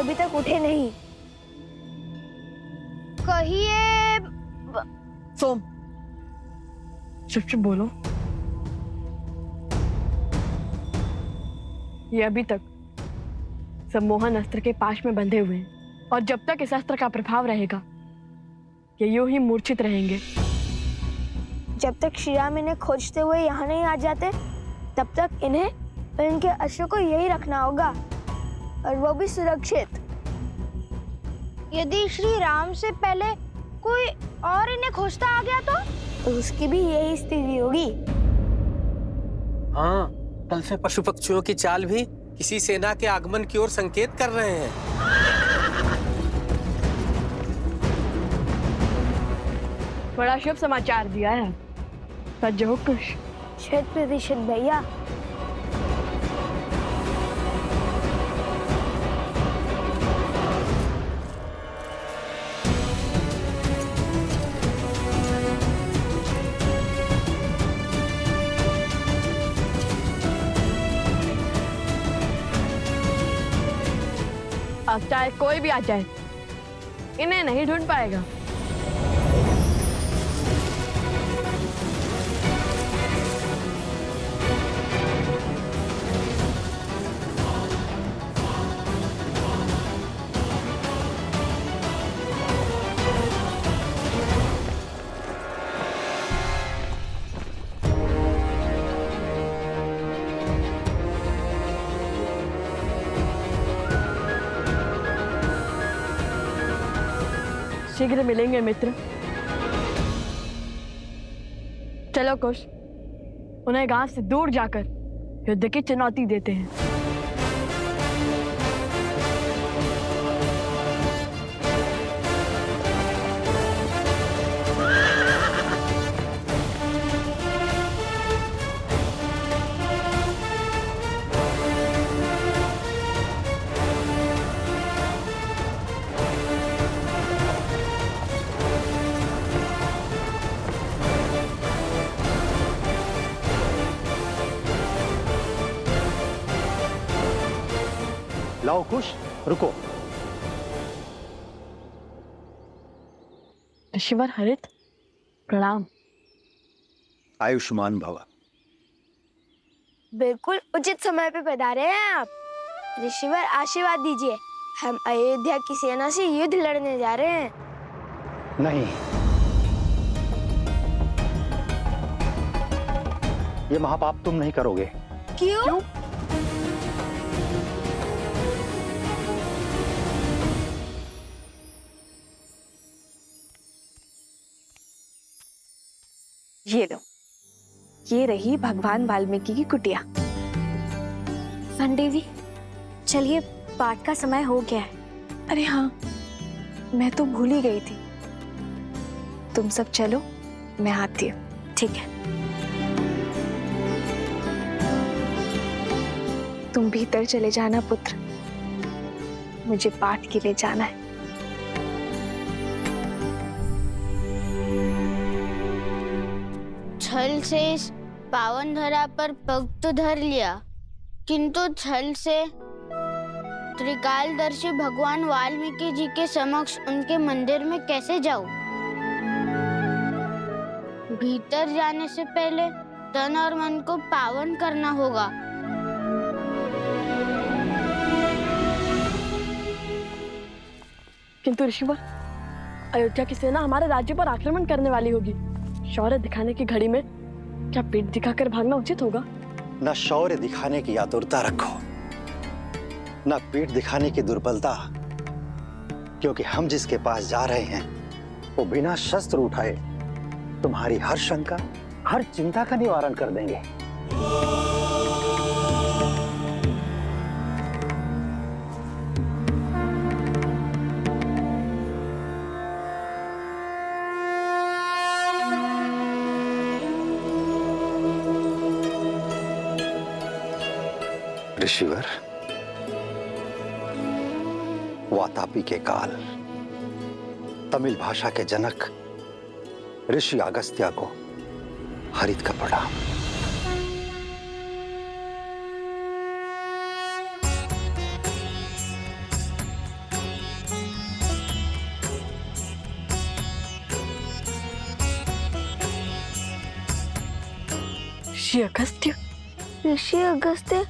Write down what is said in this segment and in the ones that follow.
अभी तक उठे नहीं। कहिए सोम, चुप चुप बोलो। ये अभी तक सम्मोहन अस्त्र के पाश में बंधे हुए हैं और जब तक इस अस्त्र का प्रभाव रहेगा ये यूं ही मूर्छित रहेंगे। जब तक श्रीराम इन्हें खोजते हुए यहाँ नहीं आ जाते तब तक इन्हें और इनके अस्त्र को यही रखना होगा, और वो भी सुरक्षित। यदि श्री राम से पहले कोई और इन्हें खोजता आ गया तो उसकी भी यही स्थिति होगी। हाँ, कल से पशु पक्षियों की चाल भी किसी सेना के आगमन की ओर संकेत कर रहे हैं। बड़ा शुभ समाचार दिया है। सच हो कुश? 100% भैया। अब चाहे कोई भी आ जाए इन्हें नहीं ढूंढ पाएगा। शीघ्र मिलेंगे मित्र। चलो कुश, उन्हें गांव से दूर जाकर युद्ध की चुनौती देते हैं। लाओ कुश, रुको। ऋषिवर हरित, प्रणाम। आयुष्मान भव। बिल्कुल उचित समय पे पधारे हैं आप। ऋषिवर आशीर्वाद दीजिए, हम अयोध्या की सेना से युद्ध लड़ने जा रहे हैं। नहीं, ये महापाप तुम नहीं करोगे। क्यों? ये लो, ये रही भगवान वाल्मीकि की कुटिया। पंडित जी, चलिए पाठ का समय हो गया है। अरे हाँ, मैं तो भूल ही गई थी। तुम सब चलो, मैं आती हूँ। ठीक है। तुम भीतर चले जाना पुत्र, मुझे पाठ के लिए जाना है। छल से इस पावन धरा पर पग तो धर लिया, किंतु छल से त्रिकालदर्शी भगवान वाल्मीकि जी के समक्ष उनके मंदिर में कैसे जाऊं? भीतर जाने से पहले तन और मन को पावन करना होगा। किंतु ऋषिवर, अयोध्या की सेना हमारे राज्य पर आक्रमण करने वाली होगी। शौर्य दिखाने की घड़ी में क्या पीठ दिखाकर भागना उचित होगा? न शौर्य दिखाने की आतुरता रखो, न पीठ दिखाने की दुर्बलता, क्योंकि हम जिसके पास जा रहे हैं वो बिना शस्त्र उठाए तुम्हारी हर शंका, हर चिंता का निवारण कर देंगे। ऋषिवर, वातापी के काल तमिल भाषा के जनक ऋषि अगस्त्य को हरित का प्रणाम। ऋषि अगस्त्य। ऋषि अगस्त्य?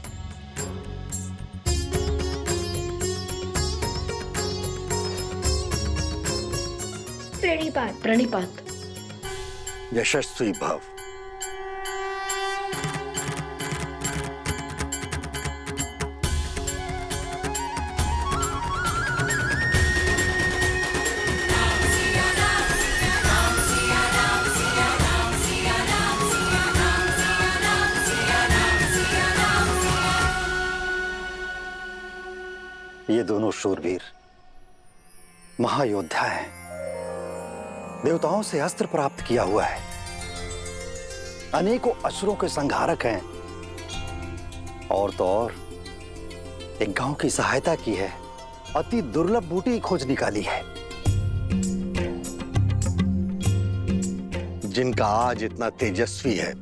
प्रणिपात प्रणिपात। यशस्वी भव। ये दोनों शूरवीर महायोद्धा हैं। देवताओं से अस्त्र प्राप्त किया हुआ है, अनेकों असुरों के संहारक हैं, और तो और एक गांव की सहायता की है, अति दुर्लभ बूटी की खोज निकाली है। जिनका आज इतना तेजस्वी है,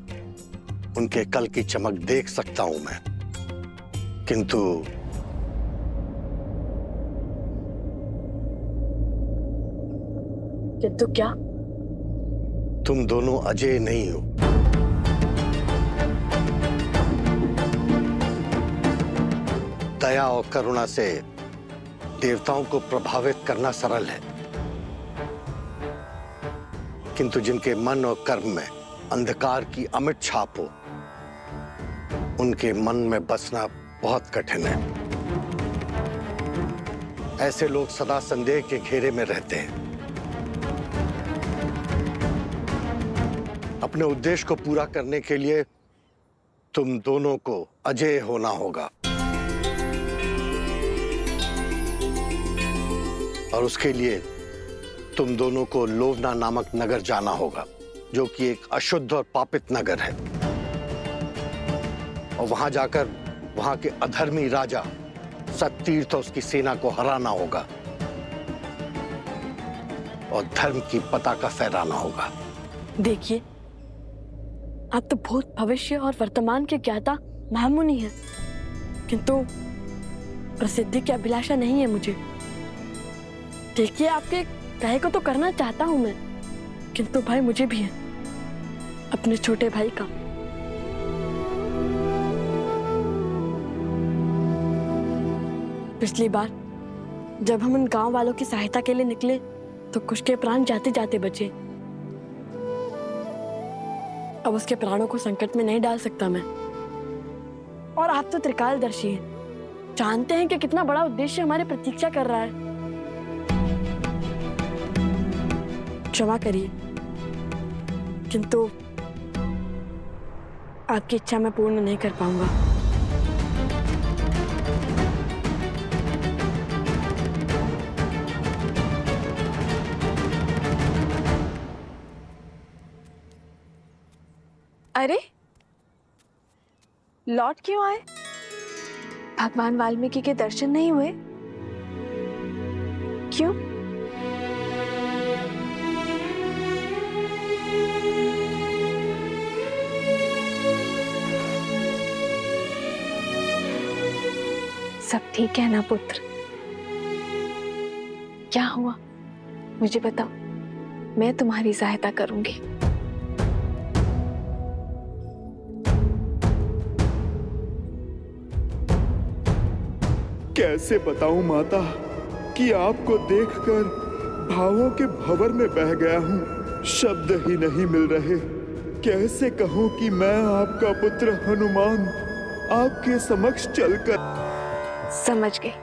उनके कल की चमक देख सकता हूं मैं, किंतु क्या? तुम दोनों अजय नहीं हो। दया और करुणा से देवताओं को प्रभावित करना सरल है, किंतु जिनके मन और कर्म में अंधकार की अमिट छाप हो, उनके मन में बसना बहुत कठिन है। ऐसे लोग सदा संदेह के घेरे में रहते हैं। अपने उद्देश्य को पूरा करने के लिए तुम दोनों को अजेय होना होगा, और उसके लिए तुम दोनों को लोवना नामक नगर जाना होगा, जो कि एक अशुद्ध और पापित नगर है। और वहां जाकर वहां के अधर्मी राजा सत्तीर्थ और उसकी सेना को हराना होगा और धर्म की पताका फहराना होगा। देखिए, आप तो भूत, भविष्य और वर्तमान के ज्ञाता महामुनि हैं, किंतु प्रसिद्धि की अभिलाषा नहीं है मुझे। देखिए, आपके कहे को तो करना चाहता हूं मैं, किंतु भाई मुझे भी है, अपने छोटे भाई का। पिछली बार जब हम उन गांव वालों की सहायता के लिए निकले तो कुछ के प्राण जाते जाते बचे। अब उसके प्राणों को संकट में नहीं डाल सकता मैं। और आप तो त्रिकालदर्शी हैं, जानते हैं कि कितना बड़ा उद्देश्य हमारी प्रतीक्षा कर रहा है। क्षमा करिए, किंतु आपकी इच्छा मैं पूर्ण नहीं कर पाऊंगा। अरे, लौट क्यों आए? भगवान वाल्मीकि के दर्शन नहीं हुए? क्यों? सब ठीक है ना पुत्र? क्या हुआ मुझे बताओ, मैं तुम्हारी सहायता करूंगी। कैसे बताऊं माता कि आपको देखकर भावों के भंवर में बह गया हूं, शब्द ही नहीं मिल रहे। कैसे कहूं कि मैं आपका पुत्र हनुमान आपके समक्ष चलकर। समझ गई,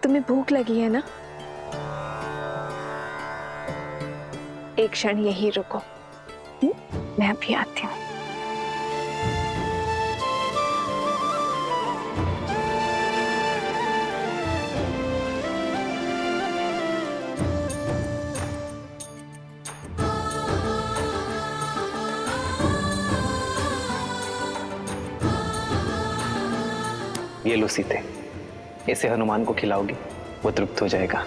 तुम्हें भूख लगी है ना? एक क्षण यही रुको, मैं अभी आती हूँ। ये लो सीते, इसे हनुमान को खिलाओगी, वो तृप्त हो जाएगा।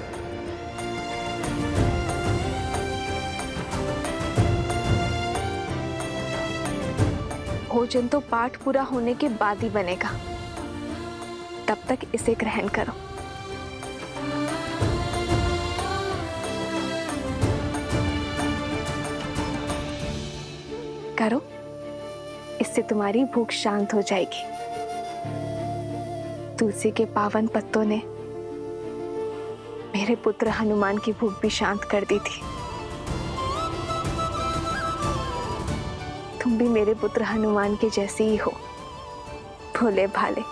भोजन तो पाठ पूरा होने के बाद ही बनेगा, तब तक इसे ग्रहण करो। करो, इससे तुम्हारी भूख शांत हो जाएगी। तुलसी के पावन पत्तों ने मेरे पुत्र हनुमान की भूख भी शांत कर दी थी। तुम भी मेरे पुत्र हनुमान के जैसे ही हो, भोले भाले।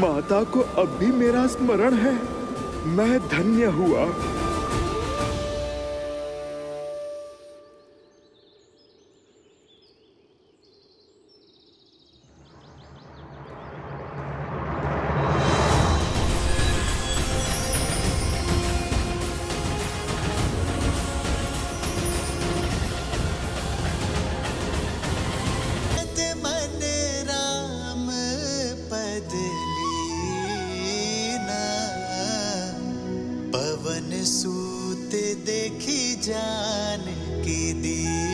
माता को अब भी मेरा स्मरण है। मैं धन्य हुआ। पवन सूत देखी जान की दीन।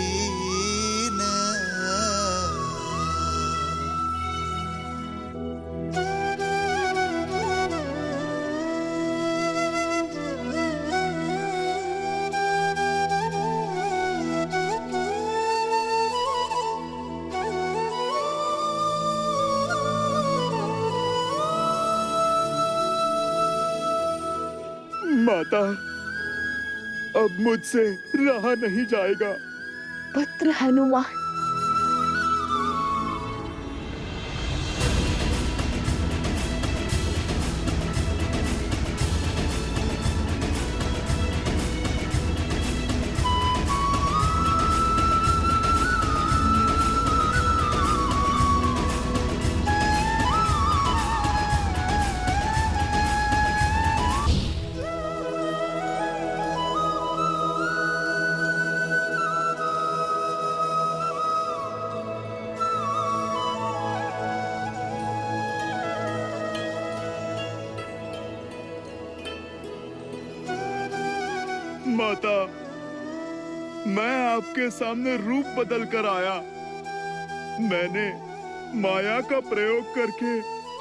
माता, अब मुझसे रहा नहीं जाएगा। पुत्र हनुमान, माता, मैं आपके सामने रूप बदल कर आया। मैंने माया का प्रयोग करके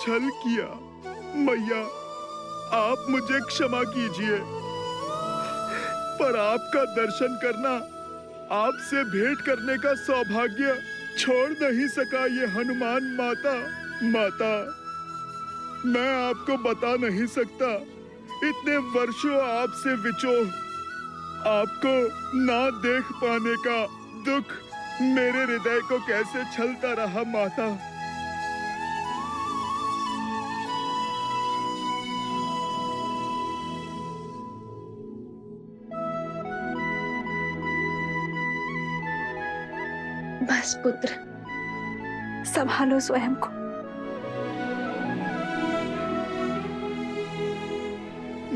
छल किया। मैया, आप मुझे क्षमा कीजिए, पर आपका दर्शन करना, आपसे भेंट करने का सौभाग्य छोड़ नहीं सका ये हनुमान। माता, माता, मैं आपको बता नहीं सकता, इतने वर्षों आपसे विचोह, आपको ना देख पाने का दुख मेरे हृदय को कैसे छलता रहा। माता, बस पुत्र, संभालो स्वयं को।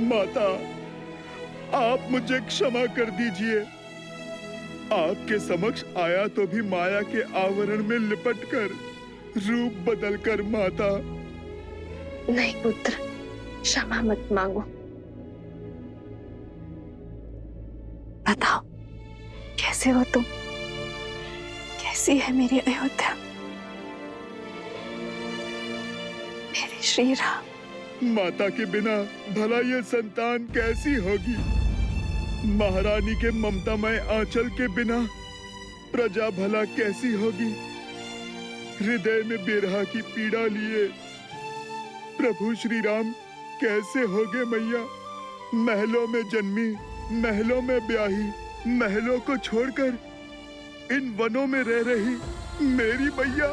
माता, आप मुझे क्षमा कर दीजिए। आपके समक्ष आया तो भी माया के आवरण में लिपटकर, रूप बदलकर। माता, नहीं पुत्र, क्षमा मत मांगो। बताओ, कैसे हो तुम? कैसी है मेरी अयोध्या, मेरे श्री राम? माता के बिना भला ये संतान कैसी होगी? महारानी के ममतामय आंचल के बिना प्रजा भला कैसी होगी? हृदय में बिरहा की पीड़ा लिए प्रभु श्री राम कैसे होगे मैया? महलों में जन्मी, महलों में ब्याही, महलों को छोड़कर इन वनों में रह रही मेरी मैया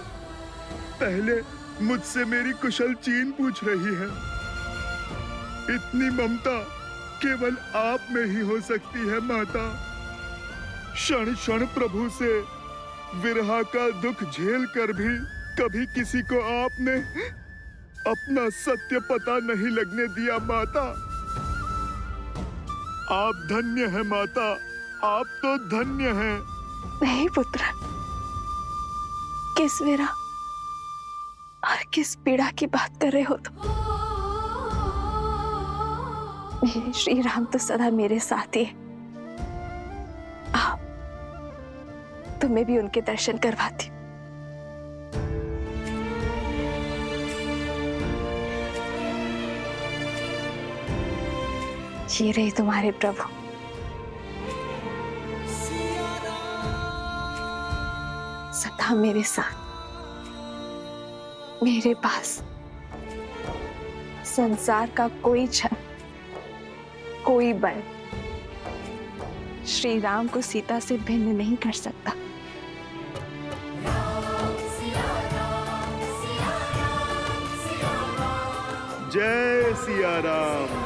पहले मुझसे मेरी कुशल चीन पूछ रही है। इतनी ममता केवल आप में ही हो सकती है माता। क्षण क्षण प्रभु से विरहा का दुख झेल कर भी कभी किसी को आपने अपना सत्य पता नहीं लगने दिया। माता, आप धन्य हैं माता, आप तो धन्य हैं। नहीं पुत्र, किस विरह और किस पीड़ा की बात कर रहे हो तुम? मेरे श्री राम तो सदा मेरे साथ ही है। आओ, तुम्हें भी उनके दर्शन करवाती। ये रहे तुम्हारे प्रभु। सदा मेरे साथ, मेरे पास। संसार का कोई छल, कोई बल श्री राम को सीता से भिन्न नहीं कर सकता। जय सिया राम।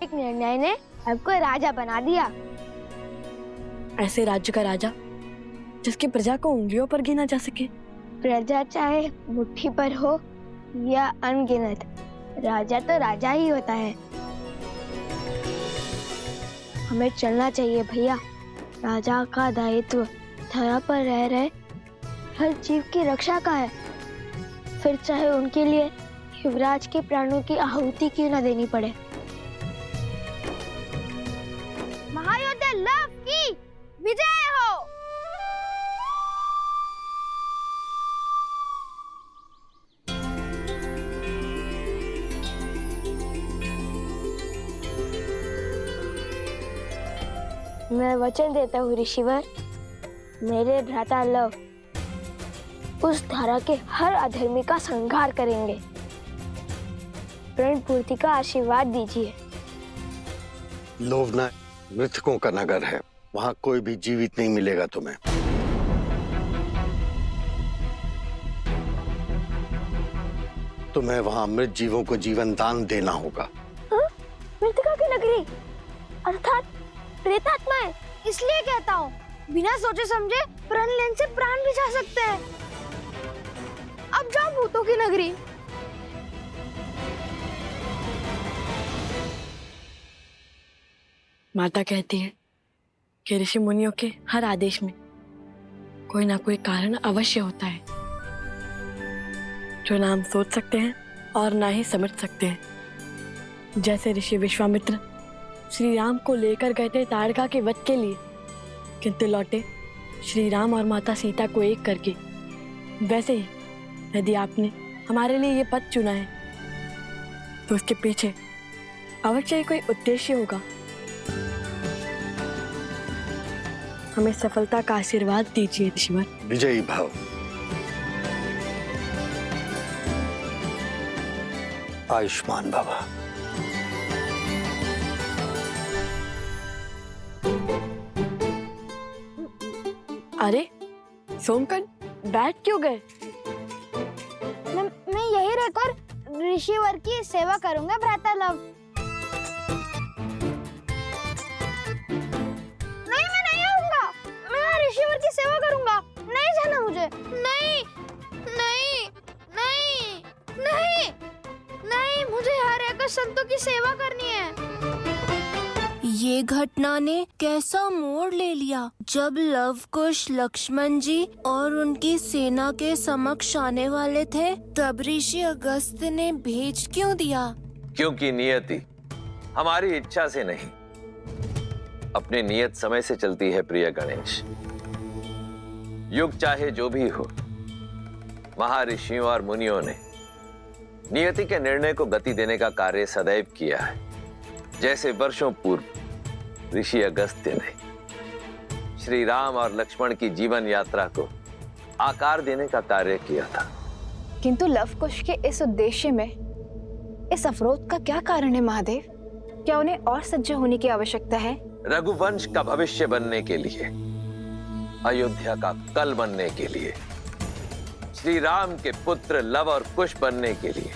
एक निर्णय ने आपको राजा बना दिया। ऐसे राज्य का राजा जिसकी प्रजा को उंगलियों पर गिना जा सके। प्रजा चाहे मुट्ठी पर हो या अनगिनत, राजा तो राजा ही होता है। हमें चलना चाहिए भैया। राजा का दायित्व धरा पर रह रहे हर जीव की रक्षा का है, फिर चाहे उनके लिए युवराज के प्राणों की आहुति क्यों न देनी पड़े। महायोद्धा लव की विजय हो। मैं वचन देता हूँ ऋषिवर, मेरे भ्राता लव उस धारा के हर अधर्मी का संहार करेंगे। प्रण पूर्ति का आशीर्वाद दीजिए। लोवना मृतकों का नगर है, वहां कोई भी जीवित नहीं मिलेगा तुम्हें। तुम्हें वहां मृत जीवों को जीवन दान देना होगा। मृतका की नगरी अर्थात प्रेतात्माएं। इसलिए कहता हूँ, बिना सोचे समझे प्रण लेने से प्राण भी जा सकते हैं। अब जाओ भूतों की नगरी। माता कहती है कि ऋषि मुनियों के हर आदेश में कोई ना कोई कारण अवश्य होता है, जो ना हम सोच सकते हैं और ना ही समझ सकते हैं। जैसे ऋषि विश्वामित्र श्री राम को लेकर गए थे ताड़का के वध के लिए, किंतु लौटे श्री राम और माता सीता को एक करके, वैसे ही यदि आपने हमारे लिए ये पथ चुना है तो उसके पीछे अवश्य कोई उद्देश्य होगा। हमें सफलता का आशीर्वाद दीजिए ऋषिवर। विजयी भव। आयुष्मान भव। अरे सोमकन, बैठ क्यों गए? मैं यही रहकर ऋषिवर की सेवा करूंगा भ्राता लव। नहीं, मैं नहीं आऊंगा। मैं ऋषिवर की सेवा करूंगा। नहीं जाना मुझे। नहीं नहीं नहीं नहीं नहीं, मुझे यहाँ रहकर संतों की सेवा करनी है। ये घटना ने कैसा मोड़ ले लिया। जब लव कुश लक्ष्मण जी और उनकी सेना के समक्ष आने वाले थे, तब ऋषि अगस्त्य ने भेज क्यों दिया? क्योंकि नियति हमारी इच्छा से नहीं, अपनी नियत समय से चलती है प्रिय गणेश। युग चाहे जो भी हो, महर्षियों और मुनियों ने नियति के निर्णय को गति देने का कार्य सदैव किया है। जैसे वर्षों पूर्व ऋषि अगस्त्य ने श्री राम और लक्ष्मण की जीवन यात्रा को आकार देने का कार्य किया था। किंतु लवकुश के इस उद्देश्य में इस अवरोध का क्या कारण है महादेव? क्या उन्हें और सज्ज होने की आवश्यकता है? रघुवंश का भविष्य बनने के लिए, अयोध्या का कल बनने के लिए, श्री राम के पुत्र लव और कुश बनने के लिए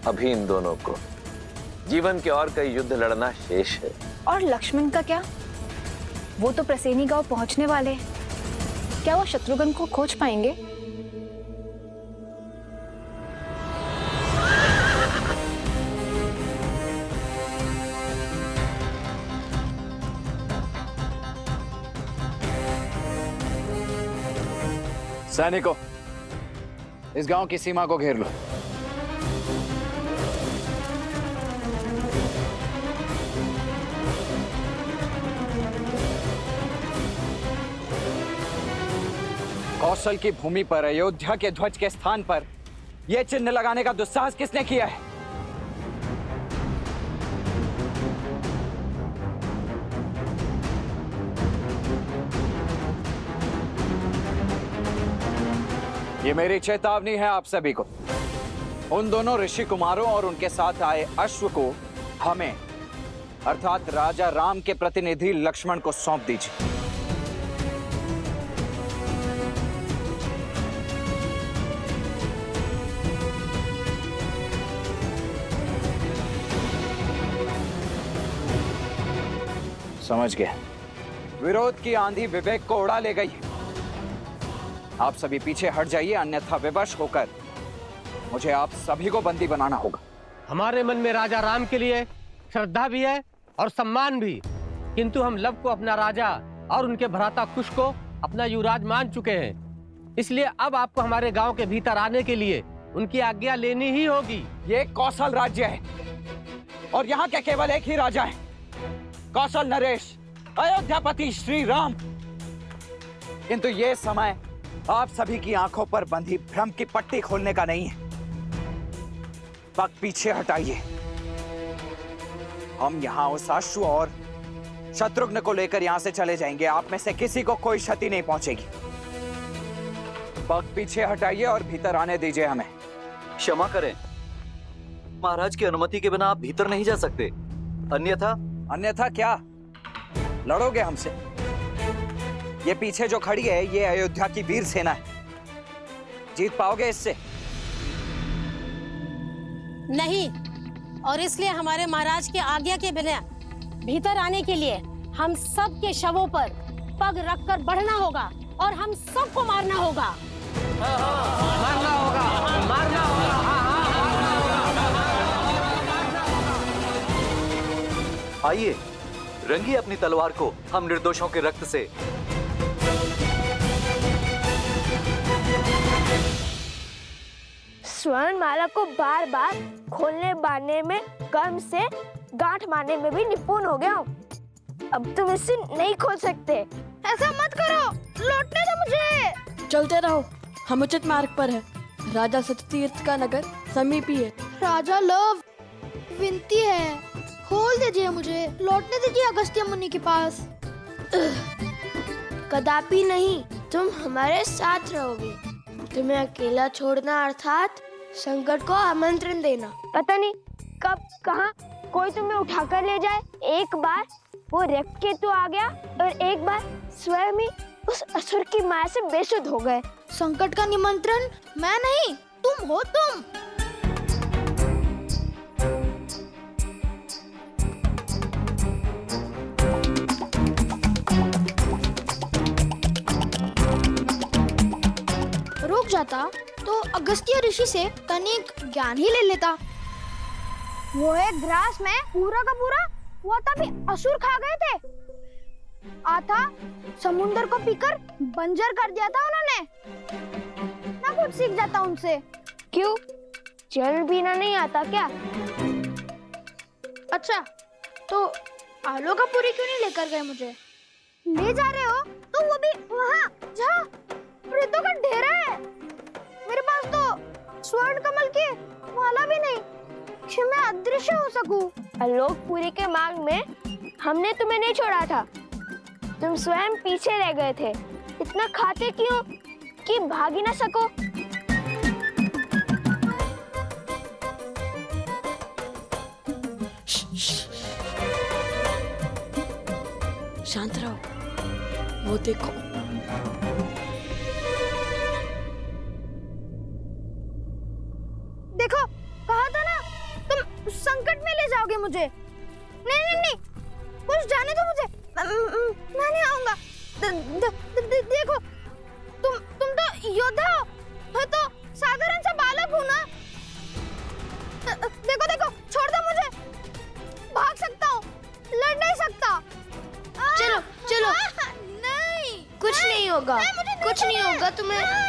अभी इन दोनों को जीवन के और कई युद्ध लड़ना शेष है। और लक्ष्मण का क्या? वो तो प्रसेनी गांव पहुंचने वाले हैं। क्या वो शत्रुघ्न को खोज पाएंगे? सैनिकों, इस गांव की सीमा को घेर लो। कौशल की भूमि पर अयोध्या के ध्वज के स्थान पर ये चिन्ह लगाने का दुस्साहस किसने किया है? ये मेरी चेतावनी है आप सभी को। उन दोनों ऋषि कुमारों और उनके साथ आए अश्व को हमें अर्थात राजा राम के प्रतिनिधि लक्ष्मण को सौंप दीजिए। समझ गया। विरोध की आंधी विवेक को उड़ा ले गई। आप सभी पीछे हट जाइए, अन्यथा विवश होकर मुझे आप सभी को बंदी बनाना होगा। हमारे मन में राजा राम के लिए श्रद्धा भी है और सम्मान भी, किंतु हम लव को अपना राजा और उनके भ्राता कुश को अपना युवराज मान चुके हैं। इसलिए अब आपको हमारे गांव के भीतर आने के लिए उनकी आज्ञा लेनी ही होगी। ये कौशल राज्य है और यहाँ के केवल एक ही राजा है, कौशल नरेश, अयोध्यापति श्री राम। किंतु ये समय आप सभी की आंखों पर बंधी भ्रम की पट्टी खोलने का नहीं है। वक्त पीछे हटाइए। हम यहाँ उस अश्व और शत्रुघ्न को लेकर यहाँ से चले जाएंगे। आप में से किसी को कोई क्षति नहीं पहुंचेगी। वक्त पीछे हटाइए और भीतर आने दीजिए हमें। क्षमा करें, महाराज की अनुमति के बिना आप भीतर नहीं जा सकते। अन्यथा क्या? लड़ोगे हमसे? ये पीछे जो खड़ी है ये अयोध्या की वीर सेना है। जीत पाओगे इससे? नहीं, और इसलिए हमारे महाराज की आज्ञा के बिना भीतर आने के लिए हम सब के शवों पर पग रखकर बढ़ना होगा और हम सबको मारना होगा। मारना होगा, मारना होगा। आइए, रंगिए अपनी तलवार को हम निर्दोषों के रक्त से। स्वर्ण माला को बार बार खोलने बांधने में कम से गांठ मारने में भी निपुण हो गया हूँ। अब तुम इसे नहीं खोल सकते। ऐसा मत करो, लौटने दो मुझे। चलते रहो, हम उचित मार्ग पर है। राजा सत्यतीर्थ का नगर समीप ही है। राजा लव, विनती है, खोल दीजिए मुझे, लौटने दीजिए अगस्त्य मुनि के पास। कदापि नहीं, तुम हमारे साथ रहोगे। तुम्हें अकेला छोड़ना अर्थात संकट को आमंत्रण देना। पता नहीं कब कहाँ कोई तुम्हें उठाकर ले जाए। एक बार वो रक्तकेतु आ गया और एक बार स्वयं ही उस असुर की माया से बेसुध हो गए। संकट का निमंत्रण मैं नहीं, तुम हो तुम। रुक जाता तो अगस्त्य ऋषि से तनिक ज्ञान ही ले लेता। वो एक ग्रास में पूरा का पूरा हुआ था भी असुर खा गए थे। आता समुंदर को पीकर बंजर कर दिया था उन्होंने। ना कुछ सीख जाता उनसे। क्यों, जल पीना नहीं आता क्या? अच्छा, तो आलू का पूरी क्यों नहीं लेकर गए मुझे? ले जा रहे हो तो वो भी वहाँ जहाँ प्रेतों का ढेरा है। मेरे पास तो स्वर्ण कमल की माला भी नहीं कि मैं अदृश्य हो सकूं। आलोकपुरी के मार्ग में हमने तुम्हें नहीं छोड़ा था। तुम स्वयं पीछे रह गए थे। इतना खाते क्यों कि भाग ही ना सको? शांत रहो, वो देखो। देखो, कहा था ना तुम संकट में ले जाओगे मुझे। नहीं नहीं नहीं, कुछ जाने दो मुझे। मैं नहीं आऊंगा। देखो, तुम तो योद्धा हो, मैं तो साधारण सा बालक हूँ ना। देखो देखो, छोड़ दो मुझे। भाग सकता हूँ, लड़ नहीं सकता। चलो चलो। नहीं, कुछ नहीं होगा, कुछ नहीं होगा तुम्हें।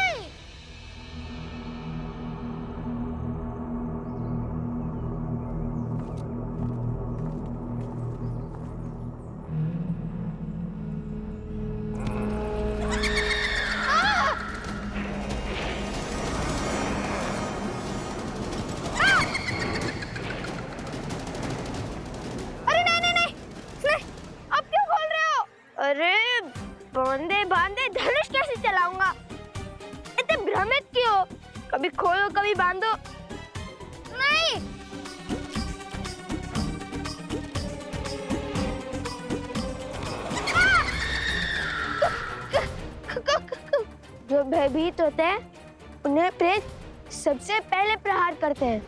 औंधे बांधे धनुष कैसे चलाऊंगा? इतने भ्रमित क्यों? कभी खोलो कभी बांधो। नहीं, जो भयभीत होते हैं उन्हें प्रेत सबसे पहले प्रहार करते हैं।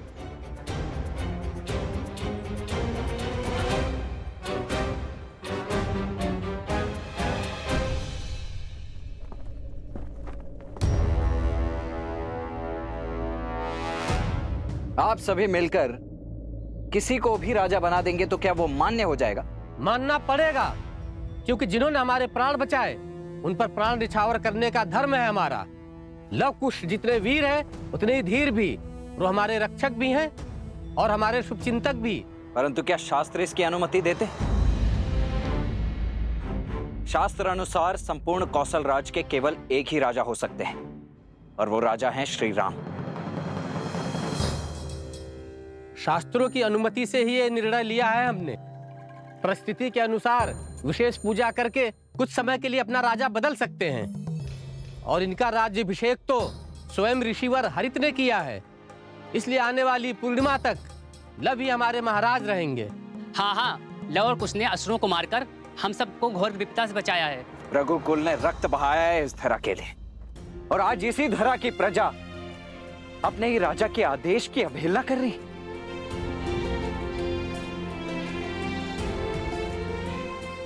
आप सभी मिलकर किसी को भी राजा बना देंगे तो क्या वो मान्य हो जाएगा? मानना पड़ेगा, क्योंकि जिन्होंने हमारे प्राण बचाए उन पर प्राण निछावर करने का धर्म है हमारा। लव कुश जितने वीर हैं उतने ही धीर भी। वो हमारे रक्षक भी हैं और हमारे शुभचिंतक भी। परंतु क्या शास्त्र इसकी अनुमति देते? शास्त्र अनुसार संपूर्ण कौशल राज के केवल एक ही राजा हो सकते हैं और वो राजा हैं श्री राम। शास्त्रों की अनुमति से ही ये निर्णय लिया है हमने। परिस्थिति के अनुसार विशेष पूजा करके कुछ समय के लिए अपना राजा बदल सकते हैं और इनका राज्याभिषेक तो स्वयं ऋषिवर हरित ने किया है। इसलिए आने वाली पूर्णिमा तक लव ही हमारे महाराज रहेंगे। हाँ हाँ, लव और कुश ने असुरों को मारकर हम सबको घोर विपदा से बचाया है। रघुकुल ने रक्त बहाया है इस धरा के लिए और आज इसी धरा की प्रजा अपने ही राजा के आदेश की अवहेलना कर रही।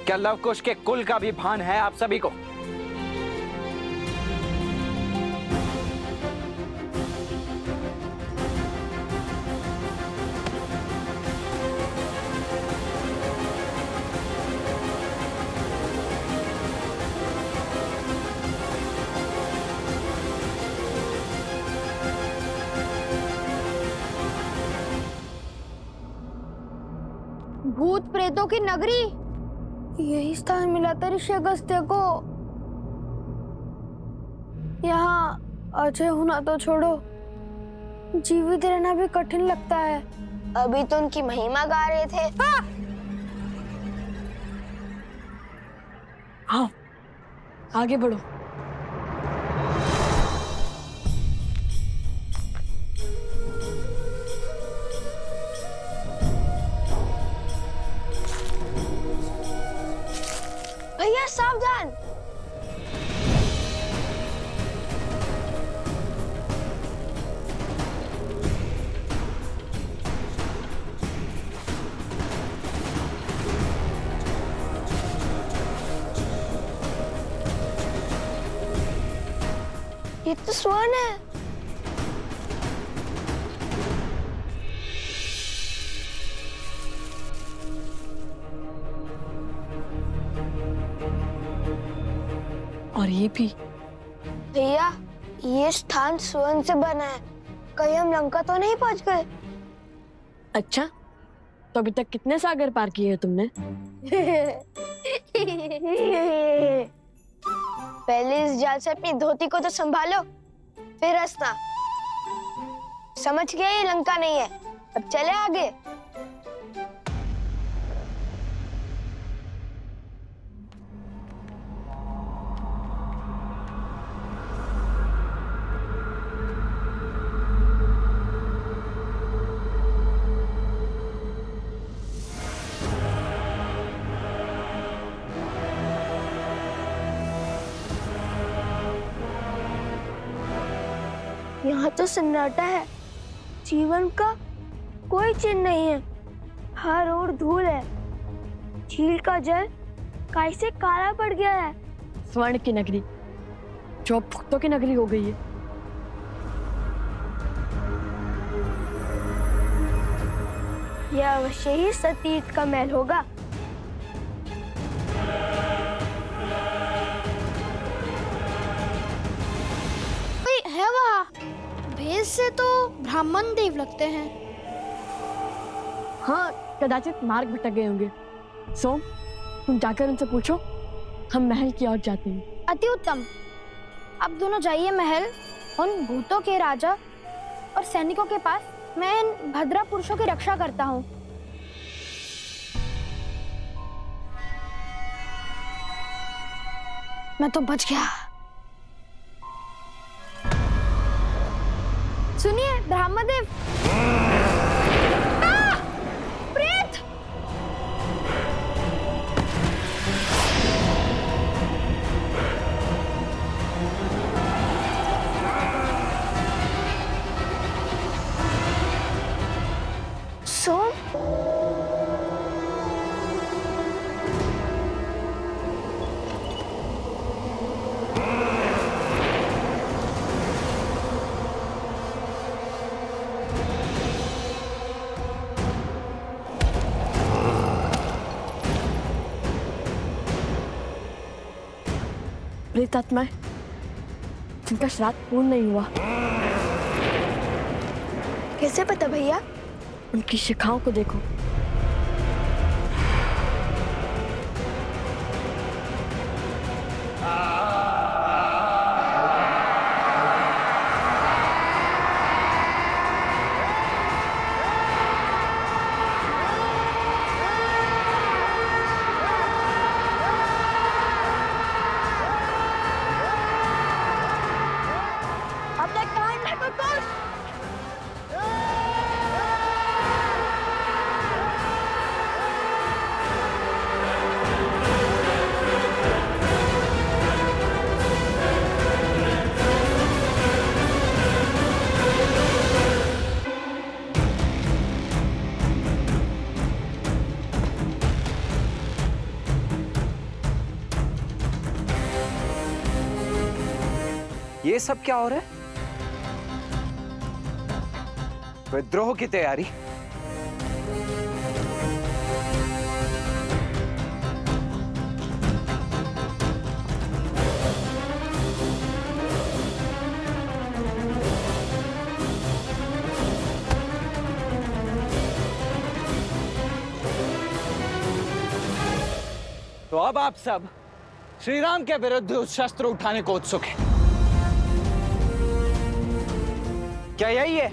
क्या लव कुश के कुल का भी भान है आप सभी को? भूत प्रेतों की नगरी, यही स्थान मिला था ऋषि अगस्त्य को। यहाँ अजय होना तो छोड़ो, जीवित रहना भी कठिन लगता है। अभी तो उनकी महिमा गा रहे थे। हाँ, आगे बढ़ो। भैया सावधान। ये तो स्वर्ण है। और ये भी। भैया, ये स्थान स्वर्ण से बना है। कहीं हम लंका तो नहीं पहुंच गए? अच्छा, तो अभी तक कितने सागर पार किए हैं तुमने? पहले इस जाल से अपनी धोती को तो संभालो, फिर हंसना। समझ गए ये लंका नहीं है। अब चले आगे। यहाँ तो सन्नाटा है, जीवन का कोई चिन्ह नहीं है। हर ओर धूल है। झील का जल कैसे काला पड़ गया है। स्वर्ण की नगरी जो अब भक्तों की नगरी हो गई है। यह अवश्य ही सतीर्थ का महल होगा। कोई है वहाँ? भेष से तो ब्राह्मण देव लगते हैं। हाँ, कदाचित मार्ग भटक गए होंगे। सोम, तुम जाकर उनसे पूछो। हम महल की ओर जाते हैं। अति उत्तम। आप दोनों जाइए महल। उन भूतों के राजा और सैनिकों के पास मैं इन भद्रा पुरुषों की रक्षा करता हूँ। मैं तो बच गया। सुनिए ब्रह्मदेव। प्रेत! सोम? प्रेतात्माएं जिनका श्राद्ध पूर्ण नहीं हुआ। कैसे पता भैया? उनकी शिखाओं को देखो। ये सब क्या हो रहा है? विद्रोह की तैयारी। तो अब आप सब श्री राम के विरुद्ध उस शस्त्र उठाने को उत्सुक हैं। क्या यही है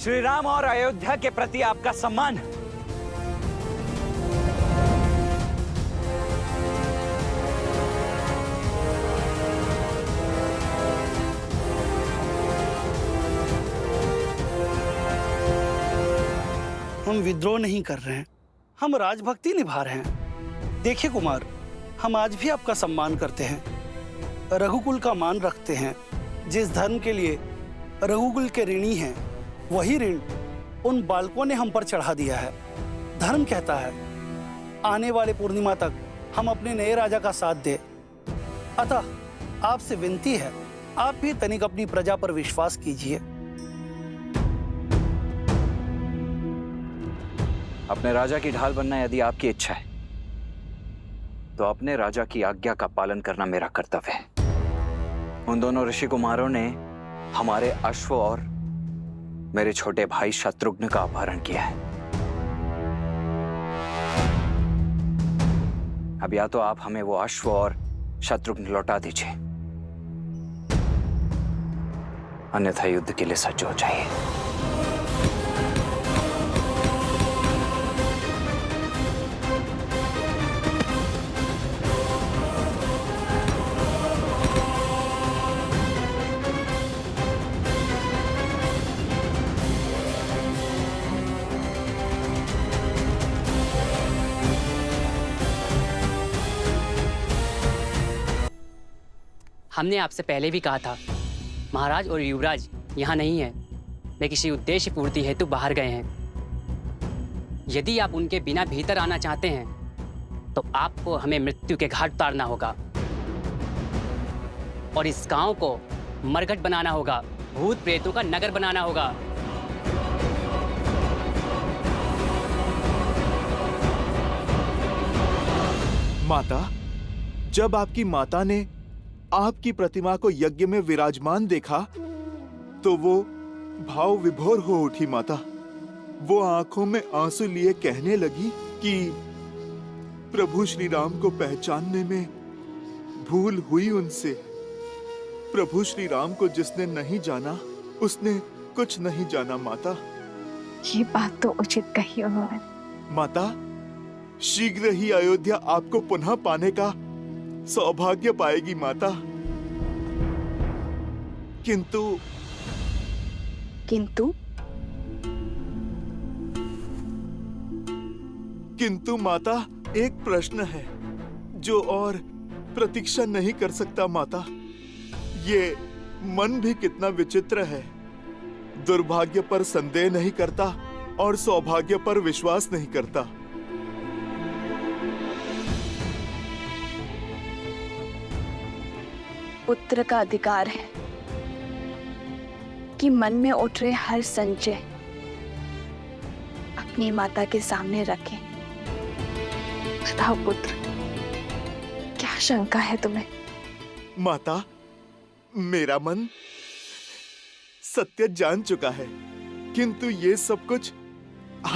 श्री राम और अयोध्या के प्रति आपका सम्मान? हम विद्रोह नहीं कर रहे हैं, हम राजभक्ति निभा रहे हैं। देखिए कुमार, हम आज भी आपका सम्मान करते हैं, रघुकुल का मान रखते हैं। जिस धर्म के लिए रघुकुल के ऋणी हैं, वही ऋण उन बालकों ने हम पर चढ़ा दिया है। धर्म कहता है आने वाले पूर्णिमा तक हम अपने नए राजा का साथ दें। अतः आपसे विनती है, आप भी तनिक अपनी प्रजा पर विश्वास कीजिए। अपने राजा की ढाल बनना यदि आपकी इच्छा है, तो अपने राजा की आज्ञा का पालन करना मेरा कर्तव्य है। उन दोनों ऋषि कुमारों ने हमारे अश्व और मेरे छोटे भाई शत्रुघ्न का अपहरण किया है। अब या तो आप हमें वो अश्व और शत्रुघ्न लौटा दीजिए, अन्यथा युद्ध के लिए सज्ज हो जाइए। हमने आपसे पहले भी कहा था, महाराज और युवराज यहाँ नहीं है, वे किसी उद्देश्य पूर्ति हेतु बाहर गए हैं। यदि आप उनके बिना भीतर आना चाहते हैं, तो आपको हमें मृत्यु के घाट उतारना होगा और इस गांव को मरघट बनाना होगा, भूत प्रेतों का नगर बनाना होगा। माता, जब आपकी माता ने आपकी प्रतिमा को यज्ञ में विराजमान देखा तो वो भाव विभोर हो उठी। माता, वो आंखों में आंसू लिए कहने लगी कि प्रभु श्री राम को पहचानने में भूल हुई उनसे। प्रभु श्री राम को जिसने नहीं जाना, उसने कुछ नहीं जाना। माता, ये बात तो उचित कही उन्होंने। माता, शीघ्र ही अयोध्या आपको पुनः पाने का सौभाग्य पाएगी माता। किंतु किंतु किंतु माता, एक प्रश्न है जो और प्रतीक्षा नहीं कर सकता माता। ये मन भी कितना विचित्र है। दुर्भाग्य पर संदेह नहीं करता और सौभाग्य पर विश्वास नहीं करता। पुत्र का अधिकार है कि मन में उठ रहे हर संशय अपनी माता के सामने रखें। बताओ पुत्र, क्या शंका है तुम्हें? माता, मेरा मन सत्य जान चुका है, किंतु ये सब कुछ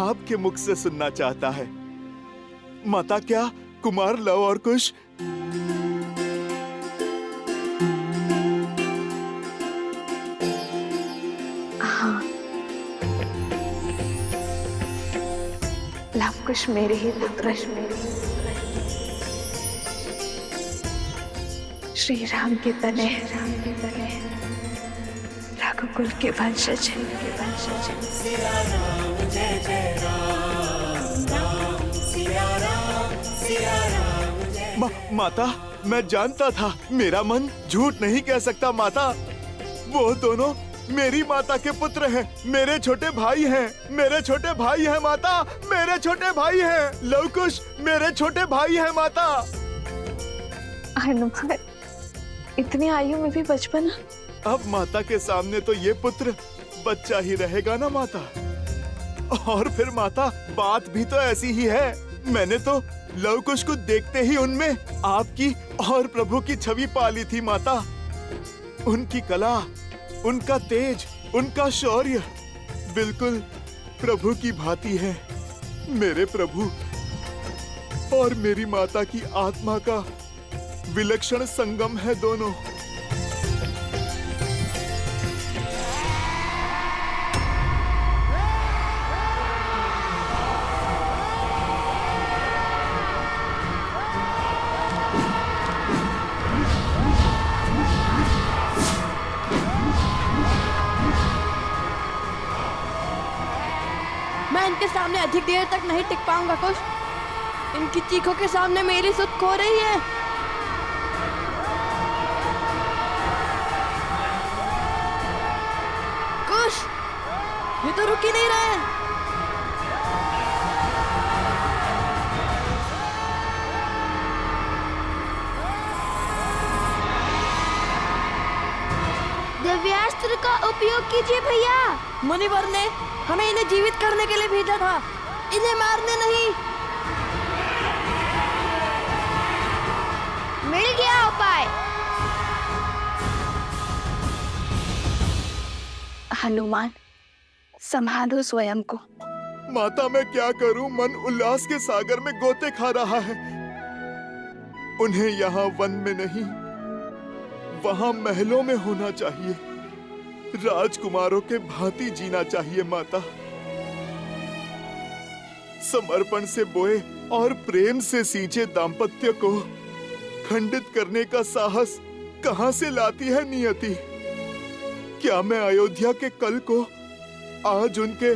आपके मुख से सुनना चाहता है। माता, क्या कुमार लव और कुश लवकुश मेरे ही पुत्र, श्री राम के तने रघुकुल के वंशज माता, मैं जानता था। मेरा मन झूठ नहीं कह सकता माता। वो दोनों मेरी माता के पुत्र हैं। मेरे छोटे भाई हैं। मेरे छोटे भाई हैं माता। मेरे छोटे भाई हैं। लवकुश मेरे छोटे भाई हैं माता। हनुमान, इतनी आयु में भी बचपन। अब माता के सामने तो ये पुत्र बच्चा ही रहेगा ना माता। और फिर माता, बात भी तो ऐसी ही है। मैंने तो लवकुश को देखते ही उनमें आपकी और प्रभु की छवि पाली थी माता। उनकी कला, उनका तेज, उनका शौर्य बिल्कुल प्रभु की भांति है। मेरे प्रभु और मेरी माता की आत्मा का विलक्षण संगम है दोनों। मैं इनके सामने अधिक देर तक नहीं टिक पाऊंगा कुश। इनकी चीखों के सामने मेरी सुध खो रही है। कुश, ये तो रुक ही नहीं रहे। दिव्यास्त्र का उपयोग कीजिए भैया। मुनिवर ने हमें इन्हें जीवित करने के लिए भेजा था, इन्हें मारने नहीं। मिल गया उपाय। हनुमान, संभालो स्वयं को। माता, मैं क्या करूं? मन उल्लास के सागर में गोते खा रहा है। उन्हें यहाँ वन में नहीं, वहां महलों में होना चाहिए। राजकुमारों के भांति जीना चाहिए माता। समर्पण से बोए और प्रेम से सींचे दाम्पत्य को खंडित करने का साहस कहां से लाती है नियति? क्या मैं अयोध्या के कल को आज उनके